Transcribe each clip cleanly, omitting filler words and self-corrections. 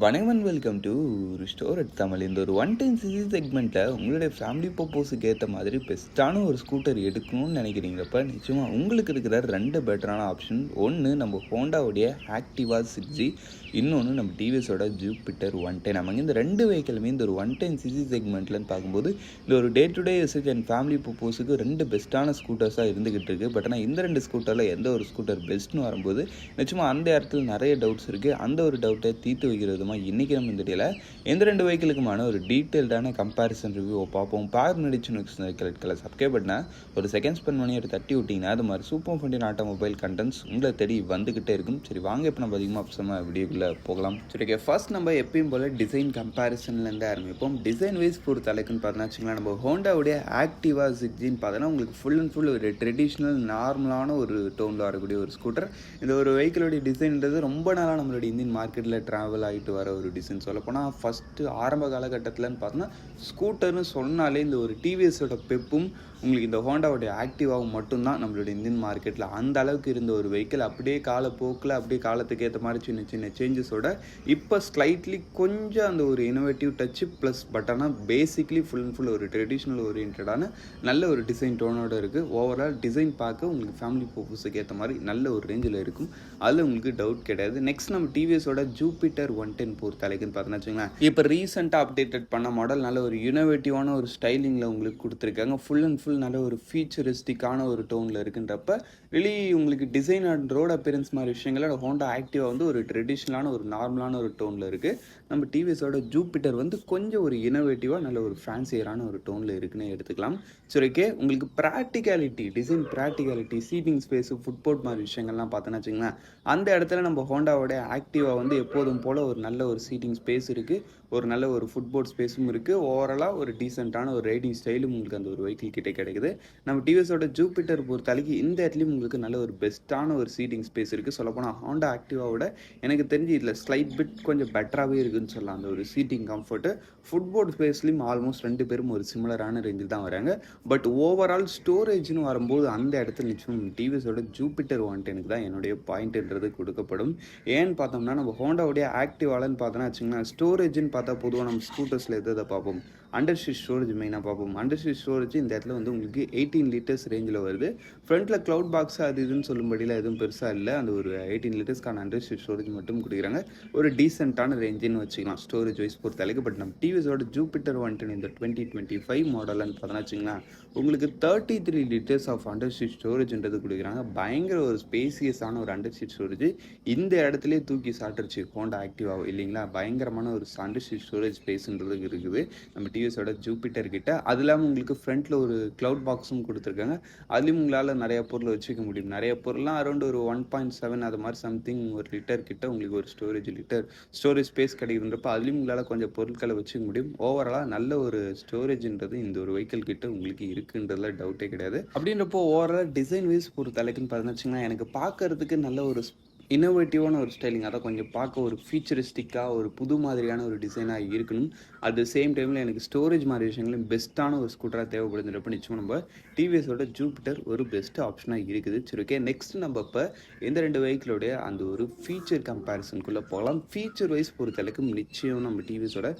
வணக்கம் welcome to restore at Tamil. இந்த ஒரு 110cc செக்மெண்ட்டில் உங்களுடைய ஃபேமிலி பர்பஸுக்கு ஏற்ற மாதிரி பெஸ்ட்டான ஒரு ஸ்கூட்டர் எடுக்கணும்னு நினைக்கிறீங்களப்ப நிச்சயமாக உங்களுக்கு இருக்கிற ரெண்டு பெட்டரான ஆப்ஷன். ஒன்று நம்ம ஹோண்டாவுடைய ஆக்டிவா 6G, இன்னொன்று நம்ம டிவிஎஸோட ஜூபிட்டர் 110. நமக்கு இந்த ரெண்டு வெஹிக்கிளுமே இந்த ஒரு 110cc செக்மெண்ட்லன்னு பார்க்கும்போது இந்த ஒரு day to day usage and family பர்பஸுக்கு ரெண்டு பெஸ்ட்டான ஸ்கூட்டர்ஸாக இருந்துகிட்டு இருக்குது. பட் ஆனால் இந்த ரெண்டு ஸ்கூட்டரில் எந்த ஒரு ஸ்கூட்டர் பெஸ்ட்னு வரும்போது நிச்சயமாக அந்த இடத்துல நிறைய டவுட்ஸ் இருக்குது. அந்த ஒரு டவுட்டை தீர்த்து வைக்கிறது இன்னைக்கு நம்ம இந்த டேல எந்த ரெண்டு வெஹிக்கிளுக்குமான ஒரு டீட்டெயில்டான கம்பேரிசன் ரிவ்யூ பார்ப்போம். பார் நடிச்சு சப்ஸ்கிரைப் பண்ணா ஒரு செகண்ட் ஸ்பெண்ட் பண்ணி ஒரு தட்டி விட்டிங்கன்னா அது மாதிரி சூப்பர் ஃபண்டின் ஆட்டோமொபைல் கண்டென்ட்ஸ் உங்களை தேடி வந்துகிட்டே இருக்கும். சரி வாங்க இப்போ நம்ம அதிகமாக அப்சமாக வீடியோக்குள்ளே போகலாம். சரி ஓகே, ஃபர்ஸ்ட் நம்ம எப்பயும் போல் டிசைன் கம்பேரிசன்லேருந்து ஆரம்பிப்போம். டிசைன் வைஸ் பொறுத்த அளவுக்குன்னு பார்த்தோன்னா வச்சுக்கலாம், நம்ம ஹோண்டாவுடைய ஆக்டிவா 6Gன்னு பார்த்தோன்னா உங்களுக்கு ஃபுல் அண்ட் ஃபுல் ஒரு ட்ரெடிஷ்னல் நார்மலான ஒரு டோனில் வரக்கூடிய ஒரு ஸ்கூட்டர். இந்த ஒரு வெஹிக்கிளோடைய டிசைன்ன்றது ரொம்ப நாளாக நம்மளுடைய இந்தியன் மார்க்கெட்டில் ட்ராவல் ஆகிட்டு வர ஒரு டிசைன். சொல்லப்போனால் ஃபஸ்ட்டு ஆரம்ப காலகட்டத்தில்னு பார்த்தோன்னா ஸ்கூட்டர்னு சொன்னாலே இந்த ஒரு டிவிஎஸோட பெப்பும் உங்களுக்கு இந்த ஹோண்டாவோடைய ஆக்டிவாவும் மட்டும்தான் நம்மளுடைய இந்தியன் மார்க்கெட்டில் அந்த அளவுக்கு இருந்த ஒரு வெஹிக்கிள். அப்படியே காலப்போக்கில் அப்படியே காலத்துக்கு ஏற்ற மாதிரி சின்ன சின்ன சேஞ்சஸோட இப்போ ஸ்லைட்லி கொஞ்சம் அந்த ஒரு இனோவேட்டிவ் டச்சு ப்ளஸ். பட் ஆனால் பேசிக்லி ஃபுல் அண்ட் ஃபுல் ஒரு ட்ரெடிஷ்னல் ஓரியன்டான நல்ல ஒரு டிசைன் டோனோட இருக்குது. ஓவரால் டிசைன் பார்க்க உங்களுக்கு ஃபேமிலி பர்பஸுக்கு ஏற்ற மாதிரி நல்ல ஒரு ரேஞ்சில் இருக்கும், அதில் உங்களுக்கு டவுட் கிடையாது. நெக்ஸ்ட் நம்ம டிவிஎஸோட ஜூபிட்டர் 110 பொறுத்த அளவுக்குன்னு பார்த்தோன்னா வச்சுங்களேன், இப்போ ரீசெண்டாக அப்டேட்டட் பண்ண மாடல் நல்ல ஒரு இனோவேட்டிவான ஒரு ஸ்டைலிங்கில் உங்களுக்கு கொடுத்துருக்காங்க. ஃபுல் அண்ட் ஃபுல் நல்ல ஒரு ஃபீச்சரிஸ்டிக்கான ஒரு டோனில் இருக்குன்றப்ப ரிலி உங்களுக்கு டிசைன் அண்ட் ரோட் அப்பியரன்ஸ் மாதிரி விஷயங்கள ஹோண்டா ஆக்டிவா வந்து ஒரு ட்ரெடிஷ்னலான ஒரு நார்மலான ஒரு டோனில் இருக்குது. நம்ம டிவிஎஸோட ஜூபிட்டர் வந்து கொஞ்சம் ஒரு இனோவேட்டிவாக நல்ல ஒரு ஃபேன்சியரான ஒரு டோனில் இருக்குன்னு எடுத்துக்கலாம். சரி ஓகே, உங்களுக்கு practicality, design practicality, seating space, footboard மாதிரி விஷயங்கள்லாம் பார்த்தோன்னா வச்சுங்களேன், அந்த இடத்துல நம்ம ஹோண்டாவோட ஆக்டிவா வந்து எப்போதும் போல் ஒரு நல்ல ஒரு சீட்டிங் ஸ்பேஸ் இருக்குது, ஒரு நல்ல ஒரு ஃபுட்போர்ட் ஸ்பேஸும் இருக்குது. ஓவராலாக ஒரு டீசெண்டான ஒரு ரைடிங் ஸ்டைலும் உங்களுக்கு அந்த ஒரு வெஹிக்கிள் கிட்டே கிடைக்குது. நம்ம டிவிஎஸோட ஜூபிட்டர் பொறுத்தளவுக்கு இந்த இடத்துலையும் உங்களுக்கு நல்ல ஒரு பெஸ்ட்டான ஒரு சீட்டிங் ஸ்பேஸ் இருக்குது. சொல்லப்போனால் ஹோண்டா ஆக்டிவாவோட எனக்கு தெரிஞ்சு இதில் ஸ்லைட் பிட் கொஞ்சம் பெட்டராகவே இருக்குதுன்னு சொல்லலாம். அந்த ஒரு சீட்டிங் கம்ஃபர்ட்டு, ஃபுட்போர்ட் ஸ்பேஸ்லையும் ஆல்மோஸ்ட் ரெண்டு பேரும் ஒரு சிமிலரான ரேஞ்சில் தான் வராங்க. பட் ஓவரால் ஸ்டோரேஜ்னு வரும்போது அந்த இடத்துல நிச்சயம் டிவிஎஸோட ஜூபிட்டர் 110 தான் என்னுடைய பாயிண்ட்ன்றது கொடுக்கப்படும். ஏன்னு பார்த்தோம்னா நம்ம ஹோண்டாவுடைய ஆக்டிவாலன்னு பார்த்தோன்னா வச்சுங்கன்னா, ஸ்டோரேஜ்னு பார்த்தா பொதுவாக நம்ம ஸ்கூட்டர்ஸில் எதை பார்ப்போம், அண்டர் சீட் ஸ்டோரேஜ் மெயினாக பார்ப்போம். அண்டர் சீட் ஸ்டோரேஜ் இந்த இடத்துல வந்து உங்களுக்கு 18 லிட்டர்ஸ் ரேஞ்சில் வருது. ஃப்ரண்ட்டில் க்ளவுட் பாக்ஸ் அது இதுன்னு சொல்லும்படியில் எதுவும் பெருசாக இல்லை. அந்த ஒரு 18 லிட்டர்ஸ்க்கான அண்டர் சீட் ஸ்டோரேஜ் மட்டும் கொடுக்குறாங்க. ஒரு டீசெண்டான ரேஞ்சுன்னு வச்சுக்கலாம் ஸ்டோரேஜ் வைஸ் பொறுத்த அளவுக்கு. பட் நம்ம டிவிஎஸோட ஜூபிட்டர் 110 இந்த 2025 மாடல்னு பார்த்தோன்னா வச்சுங்களேன், உங்களுக்கு 33 லிட்டர்ஸ் ஆஃப் அண்டர் சீட் ஸ்டோரேஜ்ன்றது கொடுக்குறாங்க. பயங்கர ஒரு ஸ்பேசியஸான ஒரு அண்டர் சீட் ஸ்டோரேஜ் இந்த இடத்துல தூக்கி சாட்டுருச்சு ஹோண்டா ஆக்டிவா இல்லைங்களா. பயங்கரமான ஒரு அண்டர் சீட் ஸ்டோரேஜ் ஸ்பேஸ்ன்றது இருக்குது நம்ம டிவிஎஸோட ஜூபிட்டர் கிட்ட. அது இல்லாமல் உங்களுக்கு ஃப்ரண்ட்டில் ஒரு க்ளவுட் பாக்ஸும் கொடுத்துருக்காங்க. அதுலேயும் உங்களால் நிறைய பொருள் வச்சுக்க முடியும். நிறைய பொருள்லாம் அரௌண்ட் ஒரு 1.7 அது மாதிரி சம்திங் ஒரு லிட்டர் கிட்ட உங்களுக்கு ஒரு ஸ்டோரேஜ் ஸ்பேஸ் கிடைக்குதுன்றப்ப அதுலேயும் உங்களால் கொஞ்சம் பொருட்களை வச்சுக்க முடியும். ஓவராலாக நல்ல ஒரு ஸ்டோரேஜ்ன்றது இந்த ஒரு வெஹிக்கிள் கிட்ட உங்களுக்கு இருக்குன்றதுல டவுட்டே கிடையாது. அப்படின்றப்போ ஓவரால் டிசைன் வைஸ் பொறுத்த அளவுக்குன்னு பார்த்தீங்கன்னா வச்சுங்கன்னா, எனக்கு பார்க்கறதுக்கு நல்ல ஒரு இன்னோவேட்டிவான ஒரு ஸ்டைலிங், அதான் கொஞ்சம் பார்க்க ஒரு ஃபியூச்சரிஸ்டிக்காக ஒரு புது மாதிரியான ஒரு டிசைனாக இருக்கணும். அட் த சேம் டைமில் எனக்கு ஸ்டோரேஜ் மாதிரி விஷயங்களும் பெஸ்ட்டான ஒரு ஸ்கூட்டராக தேவைப்படுதுன்றப்ப நிச்சயம் நம்ம டிவிஎஸோட ஜூபிட்டர் ஒரு பெஸ்ட் ஆப்ஷனாக இருக்குது. சரி ஓகே, நெக்ஸ்ட் நம்ம இப்போ இந்த ரெண்டு வெஹிக்கிளோடைய அந்த ஒரு ஃபீச்சர் கம்பேரிசனுக்குள்ளே போகலாம். ஃபீச்சர் வைஸ் பொறுத்தளவுக்கு நிச்சயம் நம்ம டிவிஎஸோட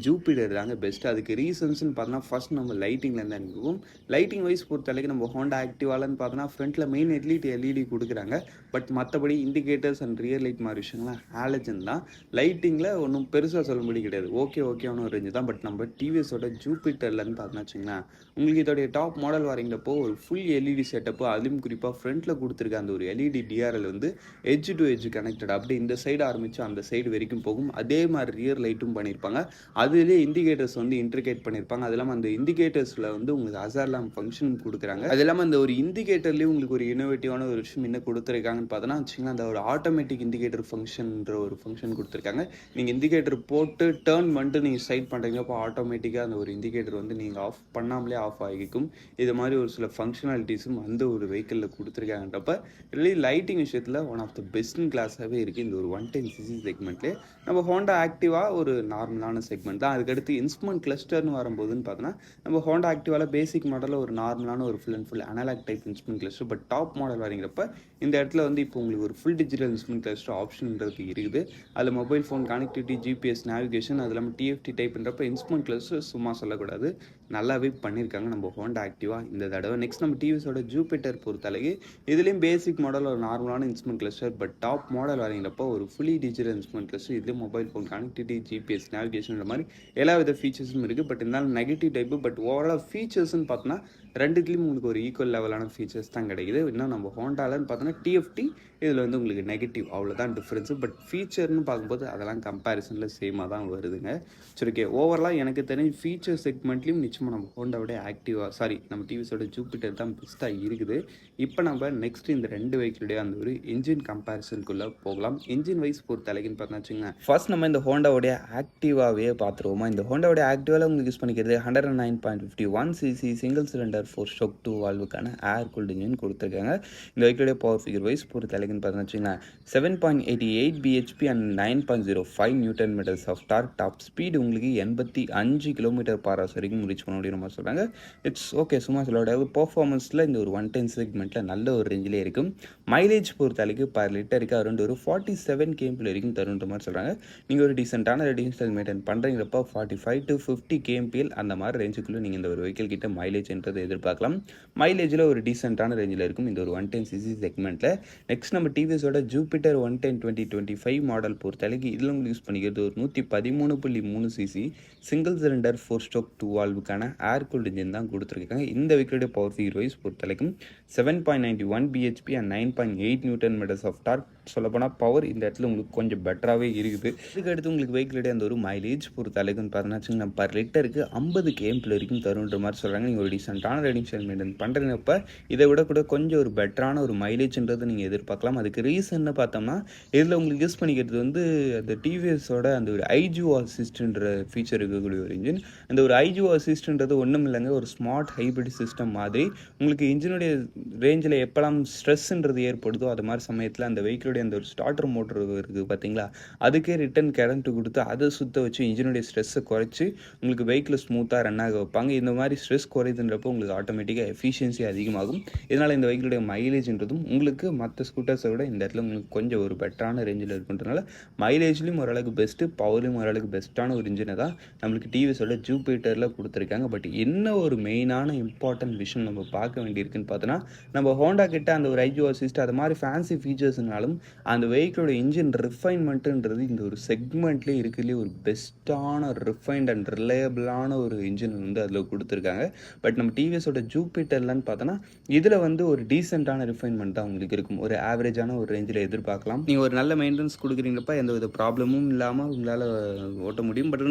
ஜூபிட்டர் தாங்க பெஸ்ட்டு. அதுக்கு ரீசன்ஸ்னு பார்த்தோன்னா ஃபஸ்ட் நம்ம லைட்டிங்லேருந்து அனுப்புவோம். லைட்டிங் வைஸ் பொறுத்தளவுக்கு நம்ம ஹோண்டா ஆக்டிவாலன்னு பார்த்தோன்னா ஃப்ரண்ட்டில் மெயின் எல்இடி கொடுக்குறாங்க. பட் மற்றபடி இண்டிகேட்டர்ஸ் அண்ட் ரியர் லைட் மாதிரி விஷயங்கள்லாம் ஹாலஜன் தான். லைட்டிங்கில் ஒன்றும் பெருசாக சொல்ல முடியும் கிடையாது, ஓகேவான ஒரு ரேஞ்சு தான். பட் நம்ம டிவிஎஸோட ஜூபிட்டர்லன்னு பார்த்தோன்னா வச்சுங்களேன், உங்களுக்கு இதோடைய டாப் மாடல் வரீங்கப்போ ஒரு ஃபுல் எல்இடி செட்டப்பு, அதுலேயும் குறிப்பாக ஃப்ரண்ட்டில் கொடுத்துருக்க அந்த ஒரு எல்இடி டிஆர்எல் வந்து எட்ஜ் டு எட்ஜ் கனெக்டட். அப்படி இந்த சைடு ஆரம்பித்து அந்த சைடு வரைக்கும் போகும். அதே மாதிரி ரியர் லைட்டும் பண்ணியிருப்பாங்க. அதுலேயே இண்டிகேட்டர்ஸ் வந்து இன்ட்ரிகேட் பண்ணியிருப்பாங்க. அது இல்லாமல் அந்த இண்டிகேட்டர்ஸில் வந்து உங்களுக்கு அசார்லாம் ஃபங்க்ஷன் கொடுக்குறாங்க. அது இல்லாமல் அந்த ஒரு இண்டிகேட்டர்லேயும் உங்களுக்கு ஒரு இனோவேட்டிவான ஒரு விஷயம் என்ன கொடுத்துருக்காங்கன்னு பார்த்தோன்னா வச்சுங்களேன், அந்த ஒரு ஆட்டோமேட்டிக் இண்டிகேட்டர் ஃபங்க்ஷன்ற ஒரு ஃபங்க்ஷன் கொடுத்துருக்காங்க. நீங்கள் இண்டிகேட்டர் போட்டு டேர்ன் பண்ணிட்டு நீங்கள் சைட் பண்ணுறீங்க, அப்போ ஆட்டோமேட்டிக்காக அந்த ஒரு இண்டிகேட்டர் வந்து நீங்கள் ஆஃப் பண்ணாமலே ஆஃப் ஆகிக்கும். இது மாதிரி ஒரு சில ஃபங்க்ஷனாலிட்டிஸும் அந்த ஒரு வெஹிக்கிளில் கொடுத்துருக்காங்கன்றப்ப ரிலி லைட்டிங் விஷயத்தில் one of the best in கிளாஸாகவே இருக்குது இந்த ஒரு 110cc செக்மெண்ட்லேயே. நம்ம ஹோண்டா ஆக்டிவா ஒரு நார்மலான செக்மெண்ட் தான். அதுக்கடுத்து இன்ஸ்ட்ருமெண்ட் கிளஸ்டர்னு வரும்போதுன்னு பார்த்தோன்னா நம்ம ஹோண்டா ஆக்டிவாவில் பேசிக் மாடலில் ஒரு நார்மலான ஒரு full and full analog type instrument cluster. But top model வரீங்கிறப்ப இந்த இடத்துல வந்து இப்போ உங்களுக்கு ஒரு ஃபுல் டிஜிட்டல் இன்ஸ்ட்ருமெண்ட் கிளஸ்டர் ஆப்ஷன்ன்றது இருக்குது. அதில் mobile phone connectivity, GPS, navigation, அது இல்லாமல் டிஎஃப்டி டைப்ன்றப்ப இன்ஸ்ட்ருமெண்ட் கிளஸ்டர் சும்மா சொல்லக்கூடாது, நல்லாவே பண்ணியிருக்காங்க நம்ம ஹோண்டா ஆக்டிவா இந்த தடவை. நெக்ஸ்ட் நம்ம டிவிஸோட ஜூபிட்டர் பொறுத்தளவுக்கு இதுலேயும் பேசிக் மாடல் ஒரு நார்மலான instrument cluster, but top model வரீங்கிறப்போ ஒரு ஃபுல்லி டிஜிட்டல் இன்ஸ்ட்ருமெண்ட் கிளஸ்டர். இதுலேயும் mobile phone connectivity, GPS, navigation மாதிரி எல்லா வித ஃபீச்சர்ஸும் இருக்குது. பட் இருந்தாலும் நெகட்டிவ் டைப்பு. பட் ஓவரால் ஃபீச்சர்ஸ்ன்னு பார்த்தோன்னா ரெண்டுத்துலேயும் உங்களுக்கு ஒரு ஈக்குவல் லெவலான ஃபீச்சர்ஸ் தான் கிடைக்குது. இன்னும் நம்ம ஹோண்டாலன்னு பார்த்தோன்னா டிஎஃப்டி இதில் வந்து உங்களுக்கு நெகட்டிவ், அவ்வளோதான் டிஃப்ரென்ஸு. பட் ஃபீச்சர்னு பார்க்கும்போது அதெல்லாம் கம்பேரிசனில் சேமாக தான் வருதுங்க. சரி, ஓகே. ஓவராலாக எனக்கு தெரிஞ்ச ஃபீச்சர் செக்மெண்ட்லேயும் நிச்சயமாக நம்ம ஹோண்டாவோட நம்ம டிவிஸோட ஜூபிட்டர் தான் பெஸ்ட்டாக இருக்குது. இப்போ நம்ம நெக்ஸ்ட் இந்த ரெண்டு வெஹிக்கிளுடைய அந்த ஒரு இன்ஜின் கம்பேரிசனுக்குள்ளே போகலாம். இன்ஜின் வைஸ் பொறுத்த அளவுன்னு பார்த்தா வச்சுங்க, ஃபர்ஸ்ட் நம்ம இந்த ஹோண்டாவோடைய ஆக்டிவாவே பார்த்துருவோமா. இந்த ஹோண்டாவோட ஆக்டிவாவில் உங்களுக்கு யூஸ் பண்ணிக்கிறது 109.51 சிசி சிங்கிள் சிலிண்டர் 4/2 வால்வுக்கான ஏர் கூல்டு இன்ஜின் கொடுத்துருக்காங்க. இந்த வெஹிக்கிளுடைய பவர் ஃபிகர் வைஸ் பொறுத்த அளவுன்னு பார்த்தா வச்சுங்க 7.88 BHP and 9.05 newton metres of torque. Top speed உங்களுக்கு 85 km/h வரைக்கும் ரீச் பண்ண முடியும் நம்ம சொல்கிறாங்க. It's okay. சும்மா சொல்லோட பர்ஃபார்மன்ஸில் இந்த ஒரு 110 செக்மெண்ட்டில் நல்ல ஒரு ரேஞ்சிலே இருக்கும். மைலேஜ் பொறுத்த அளவுக்கு பர் லிட்டருக்கு அரௌண்ட் ஒரு 47 km வரைக்கும் தருன்ற மாதிரி சொல்கிறாங்க. நீங்கள் ஒரு டீசெண்டான ரெடியூஸ்டல் மெயின்டைன் பண்ணுறீங்கிறப்ப 45 to 50 kmpl அந்த மாதிரி ரேஞ்சுக்குள்ளே நீங்கள் இந்த ஒரு வெஹிக்கிள் கிட்ட மைலேஜ்ன்றதை எதிர்பார்க்கலாம். மைலேஜில் ஒரு டீசெண்டான ரேஞ்சில் இருக்கும் இந்த ஒரு 110cc செக்மெண்ட்டில். நெக்ஸ்ட் நம்ம டிவிஎஸோட ஜூபிட்டர் 110 2025 மாடல் பொறுத்த அளவுக்கு இதில் உங்களுக்கு யூஸ் பண்ணிக்கிறது ஒரு 113.3 சிசி சிங்கிள் சிலிண்டர் 4/2 வால்வுக்கான ஏர் கூல்டு இன்ஜின் தான் கொடுத்துருக்காங்க. இந்த வெஹிக்கிளுடைய பவர் ஃபிகர் வைஸ் பொறுத்த வரைக்கும் 7.91 BHP and 9.8 newton metres of torque. சொல்லப்போனால் பவர் இந்த இடத்துல உங்களுக்கு கொஞ்சம் பெட்டராகவே இருக்குது. இதுக்கடுத்து உங்களுக்கு வெஹிக்கிளுடைய அந்த ஒரு மைலேஜ் பொறுத்த அளவுக்குன்னு பார்த்தீங்கன்னா பர் லிட்டருக்கு 50 kmpl வரைக்கும் தருன்ற மாதிரி சொல்கிறாங்க. நீங்கள் ஒரு டீசெண்டான ரெடியூஷன் மெயின்டைன் பண்ணுறப்ப இதை விட கூட கொஞ்சம் ஒரு பெட்டரான ஒரு மைலேஜ்ன்றது நீங்கள் எதிர்பார்க்கலாம். அதுக்கு ரீசன்னு பார்த்தோம்னா இதில் உங்களுக்கு யூஸ் பண்ணிக்கிறது வந்து அந்த டிவிஎஸோட அந்த ஒரு ஐஜிஓ அசிஸ்ட்ன்ற ஃபீச்சர் இருக்கக்கூடிய ஒரு இன்ஜின். அந்த ஒரு ஐஜிஓ அசிஸ்ட்ன்றது ஒன்றும் இல்லைங்க, ஒரு ஸ்மார்ட் ஹைப்ரிட் சிஸ்டம் மாதிரி. உங்களுக்கு இன்ஜினுடைய ரேஞ்சில் எப்போல்லாம் ஸ்ட்ரெஸ்ன்றது ஏற்படுதோ அது மாதிரி சமயத்தில் அந்த வெஹிக்கிளுடைய அந்த ஒரு ஸ்டார்டர் மோட்டர் இருக்குது பார்த்தீங்களா, அதுக்கே ரிட்டன் கரண்ட் கொடுத்து அதை சுற்ற வச்சு இன்ஜினுடைய ஸ்ட்ரெஸ்ஸை குறைச்சி உங்களுக்கு வெஹிக்கிள் ஸ்மூத்தாக ரன் ஆக வைப்பாங்க. இந்த மாதிரி ஸ்ட்ரெஸ் குறையுதுன்றப்போ உங்களுக்கு ஆட்டோமேட்டிக்காக எஃபிஷியன்சி அதிகமாகும். இதனால் இந்த வெஹிக்கிளுடைய மைலேஜ்ன்றதும் உங்களுக்கு மற்ற ஸ்கூட்டர்ஸை விட இந்த இடத்துல உங்களுக்கு கொஞ்சம் ஒரு பெட்டரான ரேஞ்சில் இருக்குன்றனால மைலேஜ்லேயும் ஓரளவுக்கு பெஸ்ட்டு, பவர்லையும் ஓரளவுக்கு பெஸ்ட்டான ஒரு இன்ஜினை தான் நம்மளுக்கு டிவிஎஸோட ஜூபிட்டரில் கொடுத்துருக்காங்க. பட் என்ன ஒரு மெயினான இம்பார்ட்டன்ட் விஷயம் நம்ம பார்க்க வேண்டியிருக்குன்னு பார்த்தோன்னா, நம்ம ஹோண்டா கிட்ட அந்த ஒரு ஐஜிஓ அசிஸ்ட் அது மாதிரி ஃபேன்சி ஃபீச்சர்ஸ்னாலும் அந்த வெஹிக்கிளோட இன்ஜின் ரிஃபைன்மெண்ட்டுன்றது இந்த ஒரு செக்மெண்ட்லேயே இருக்கிறதுலே ஒரு பெஸ்ட்டான ரிஃபைன்ட் அண்ட் ரிலையபிளான ஒரு இன்ஜின் வந்து அதில் கொடுத்துருக்காங்க. பட் நம்ம டிவிஎஸோட ஜூபிட்டர்லன்னு பார்த்தோன்னா இதில் வந்து ஒரு டீசெண்டான ரிஃபைன்மெண்ட் தான் உங்களுக்கு இருக்கும். ஒரு ஆவரேஜான ஒரு ரேஞ்சில் எதிர்பார்க்கலாம். நீங்கள் ஒரு நல்ல மெயின்டெனன்ஸ் கொடுக்குறீங்கப்ப எந்த வித ப்ராப்ளமும் இல்லாமல் உங்களால் ஓட்ட முடியும். பட்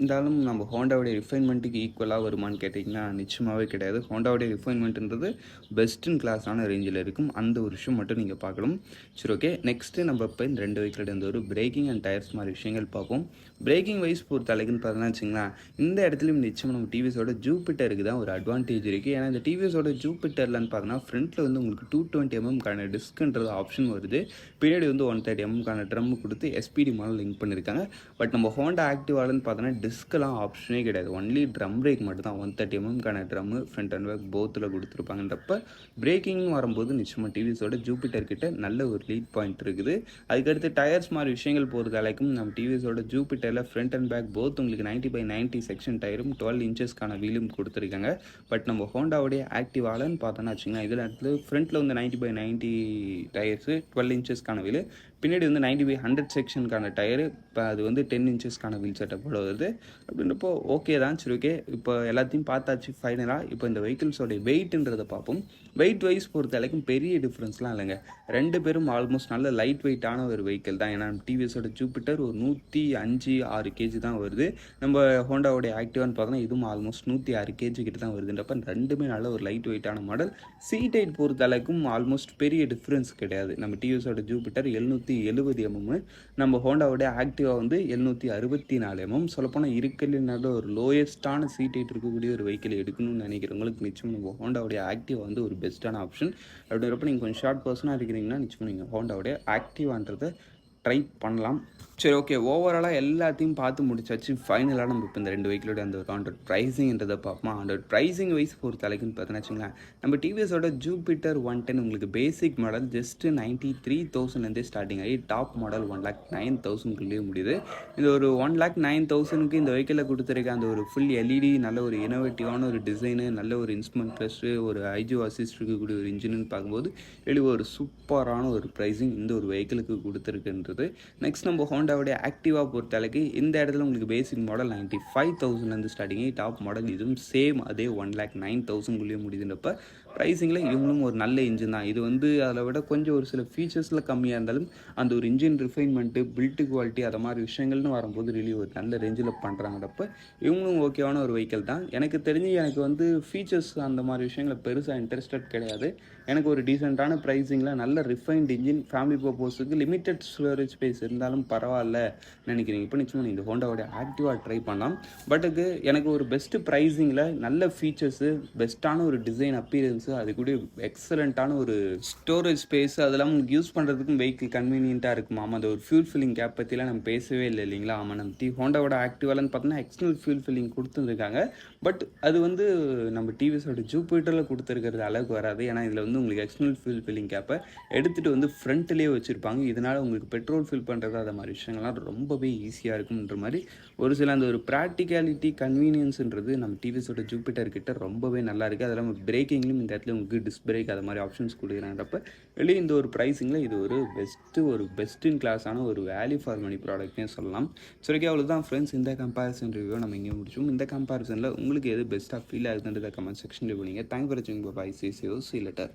இருந்தாலும் நம்ம ஹோண்டாவுடைய ரிஃபைன்மெண்ட்டுக்கு ஈக்குவலாக வருமானு கேட்டிங்கன்னா நிச்சயமாகவே கிடையாது. ஹோண்டாவுடைய ரிஃபைன்மெண்ட்ன்றது பெஸ்ட் இன் கிளாஸான ரேஞ்சில் இருக்கும். அந்த ஒரு விஷயம் மட்டும் நீங்கள் பார்க்கணும். சரி, ஓகே. நெக்ஸ்ட்டு நம்ம இப்போ இந்த ரெண்டு வெஹிக்கிள் இந்த ஒரு பிரேக்கிங் அண்ட் டயர்ஸ் மாதிரி விஷயங்கள் பார்ப்போம். பிரேக்கிங் வைஸ் பொறுத்த அளவுக்குன்னு பார்த்தோன்னா வச்சுங்களேன், இந்த இடத்துலையும் நிச்சயமாக நம்ம டிவிஎஸோட ஜூபிட்டருக்கு தான் ஒரு அட்வான்டேஜ் இருக்குது. ஏன்னா இந்த டிவிஎஸோட ஜூபிட்டர்லன்னு பார்த்தோன்னா ஃப்ரண்ட்டில் வந்து உங்களுக்கு 220 mm டிஸ்க்குன்றது ஆப்ஷன் வருது. பின்னாடி வந்து 130 mm ட்ரம் கொடுத்து எஸ்பிடி மாடல் லிங்க் பண்ணியிருக்காங்க. பட் நம்ம ஹோண்டா ஆக்டிவாலன்னு பார்த்தோன்னா டிஸ்கெலாம் ஆப்ஷனே கிடையாது. ஒன்லி ட்ரம் பிரேக் மட்டும் தான். 130 mm drum front and back both கொடுத்துருப்பாங்கன்றப்ப பிரேக்கிங் வரும்போது நிச்சயமாக டிவிஎஸோட ஜூபிட்டர் கிட்ட நல்ல ஒரு லீட் பாயிண்ட் இருக்குது. அதுக்கடுத்து டயர்ஸ் மாதிரி விஷயங்கள் பொறுத்த அளவுக்கும் நம்ம டிவிஎஸோட ஜூபிட்டரில் ஃப்ரண்ட் அண்ட் பேக் போத் உங்களுக்கு 90/90 செக்ஷன் டயரும் 12 inches வீலும் கொடுத்துருக்காங்க. பட் நம்ம ஹோண்டாவுடைய ஆக்டிவாலன்னு பார்த்தோன்னா வச்சுங்கன்னா இதில் இடத்துல ஃப்ரண்ட்டில் வந்து 90/90 டயர்ஸு 12 inches வீலு, பின்னாடி வந்து 90/100 செக்ஷனுக்கான டயரு. இப்போ அது வந்து 10 inches வீல் செட்டப்போட வருது. அப்படின்றப்போ ஓகே தான். சரி, ஓகே. இப்போ எல்லாத்தையும் பார்த்தாச்சு ஃபைனலாக. இப்போ இந்த வெஹிக்கிள்ஸோடைய வெயிட்ன்றதை பார்ப்போம். வெயிட் வைஸ் பொறுத்த வரைக்கும் பெரிய டிஃப்ரென்ஸ்லாம் இல்லைங்க. ரெண்டு பேரும் ஆல்மோஸ்ட் நல்ல லைட் வெயிட்டான ஒரு வெஹிக்கிள் தான். ஏன்னா டிவிஎஸோட ஜூபிட்டர் ஒரு 105-106 kg தான் வருது. நம்ம ஹோண்டாவோடைய ஆக்டிவான்னு பார்த்தோன்னா இதுவும் ஆல்மோஸ்ட் 106 kg கிட்ட தான் வருதுன்றப்ப ரெண்டுமே நல்ல ஒரு லைட் வெயிட்டான மாடல். சீட் ஹைட் பொறுத்த அளவுக்கும் ஆல்மோஸ்ட் பெரிய டிஃப்ரென்ஸ் கிடையாது. நம்ம டிவிஎஸோட ஜூபிட்டர் 770 mm, நம்ம ஹோண்டாவோடைய ஆக்டிவா வந்து 764 mm. சொல்லப்போனால் இருக்கிறதுல நல்ல ஒரு லோயஸ்ட்டான சீட் ஹைட் இருக்கக்கூடிய ஒரு வெஹிக்கிள் எடுக்கணும்னு நினைக்கிறவங்களுக்கு நிச்சயம் நம்ம ஹோண்டாவுடைய ஆக்டிவா வந்து ஒரு பெஸ்ட்டான ஆப்ஷன். அப்படின்றப்ப நீங்கள் கொஞ்சம் ஷார்ட் பர்சனாக இருக்கிறீங்கன்னா நிச்சயம் நீங்கள் ஹோண்டாவுடைய ஆக்டிவான்றதை ட்ரை பண்ணலாம். சரி, ஓகே. ஓவராலாக எல்லாத்தையும் பார்த்து முடிச்சாச்சு. ஃபைனலாக நம்ம இப்போ இந்த 2 வெஹிக்கிளோட அந்த ஒரு ஆன் ரோட் ப்ரைஸிங்ன்றதை பார்ப்போம். ஆன் ரோட் ப்ரைஸிங் வைஸ் பொறுத்த வரைக்கும் பார்த்தீங்கன்னா வச்சுக்கோங்களேன், நம்ம டிவிஎஸோட ஜூபிட்டர் 110 உங்களுக்கு பேசிக் மாடல் ஜஸ்ட் 93,000லேருந்தே ஸ்டார்டிங் ஆகி டாப் மாடல் 1,09,000க்குள்ளேயே முடியுது. இந்த ஒரு 1,09,000க்கு இந்த வெஹிக்கிளில் கொடுத்துருக்க அந்த ஒரு ஃபுல் எல்இடி நல்ல ஒரு இனோவேட்டிவான ஒரு டிசைனு, நல்ல ஒரு இன்ஸ்ட்ருமெண்ட் ப்ளஸ்ஸு, ஒரு ஐஜோ அசிஸ்ட் இருக்கக்கூடிய ஒரு இன்ஜின்னு பார்க்கும்போது வெளியே ஒரு சூப்பரான ஒரு ப்ரைஸிங் இந்த ஒரு வெஹிக்கிளுக்கு கொடுத்துருக்குன்றது. நெக்ஸ்ட் நம்ம ஹோண்டாவுடைய ஆக்டிவா பொறுத்தளவுக்கு இந்த இடத்துல உங்களுக்கு பேசிக் மாடல் 95,000லேருந்து ஸ்டார்டிங் டாப் மாடல் இதுவும் சேம் அதே 1,09,000க்குள்ளேயே முடியுதுன்றப்ப ப்ரைஸிங்கில் இவங்களும் ஒரு நல்ல இன்ஜின் தான். இது வந்து அதை விட கொஞ்சம் ஒரு சில ஃபீச்சர்ஸில் கம்மியாக இருந்தாலும் அந்த ஒரு இன்ஜின் ரிஃபைன்மெண்ட்டு, பில்ட் குவாலிட்டி அதை மாதிரி விஷயங்கள்னு வரும்போது ரிலி ஒரு நல்ல ரேஞ்சில் பண்ணுறாங்கிறப்ப இவங்களும் ஓகேவான ஒரு வெஹிக்கிள் தான். எனக்கு தெரிஞ்சு எனக்கு வந்து ஃபீச்சர்ஸ் அந்த மாதிரி விஷயங்களை பெருசாக இன்ட்ரெஸ்டட் கிடையாது. எனக்கு ஒரு டீசெண்டான ப்ரைஸிங்கில் நல்ல ரிஃபைன்ட் இன்ஜின் ஃபேமிலி பர்பஸுக்கு லிமிட்டட் ஸ்டோரேஜ் ஸ்பேஸ் இருந்தாலும் பரவாயில்ல நினைக்கிறீங்க இப்போ நிச்சயமாக இந்த ஹோண்டாவோட ஆக்டிவா ட்ரை பண்ணலாம். பட் எனக்கு ஒரு பெஸ்ட்டு ப்ரைஸிங்கில் நல்ல ஃபீச்சர்ஸு, பெஸ்ட்டான ஒரு டிசைன் அப்பீரன்ஸு, அது கூட எக்ஸலண்ட்டான ஒரு ஸ்டோரேஜ் ஸ்பேஸ், அதெல்லாம் உங்களுக்கு யூஸ் பண்ணுறதுக்கும் வெஹிக்கிள் கன்வீனியண்ட்டாக இருக்குமா. அந்த ஒரு ஃபியூல் ஃபில்லிங் கேப் பற்றிலாம் நம்ம பேசவே இல்லை இல்லைங்களா. ஆமாம், நம்ம ஹோண்டாவோட ஆக்டிவாலன்னு பார்த்தோன்னா எக்ஸ்டர்னல் ஃபியூல் ஃபில்லிங் கொடுத்துருக்காங்க. பட் அது வந்து நம்ம டிவிஎஸோட ஜூபிட்டரில் கொடுத்துருக்கிறது அளவுக்கு வராது. ஏன்னா இதில் வந்து உங்களுக்கு எக்ஸ்டர்னல் ஃபியூல் ஃபில்லிங் கேப்பை எடுத்துகிட்டு வந்து ஃப்ரண்ட்லேயே வச்சுருப்பாங்க. இதனால் உங்களுக்கு பெட்ரோல் ஃபில் பண்ணுறது அது மாதிரி விஷயங்கள்லாம் ரொம்பவே ஈஸியாக இருக்கும்ன்ற மாதிரி ஒரு சில அந்த ஒரு ப்ராக்டிகாலிட்டி கன்வீனியன்ஸுன்றது நம்ம டிவிஎஸோட ஜூபிட்டர் கிட்ட ரொம்பவே நல்லா இருக்குது. அதில் நம்ம பிரேக்கிங்லையும் இந்த இடத்துல உங்களுக்கு டிஸ்க் பிரேக் அது மாதிரி ஆப்ஷன்ஸ் கொடுக்குறாங்கிறப்ப வெளியே இந்த ஒரு ப்ரைஸிங்கில் இது ஒரு பெஸ்ட் இன் கிளாஸான ஒரு வேல்யூ ஃபார் மணி ப்ராடக்ட்னே சொல்லலாம். சரிக்கே, அவ்வளோதான் ஃப்ரெண்ட்ஸ். இந்த கம்பேரிசன் ரிவ்யூ நம்ம இங்கே முடிச்சோம். இந்த கம்பேரிசனில் உங்களுக்கு எது பெஸ்ட்டாக ஃபீல் ஆகுதுன்றதை கமெண்ட் செக்ஷனில் போனீங்க. தேங்க் ஃபார் வாட்சிங். பை. See you later.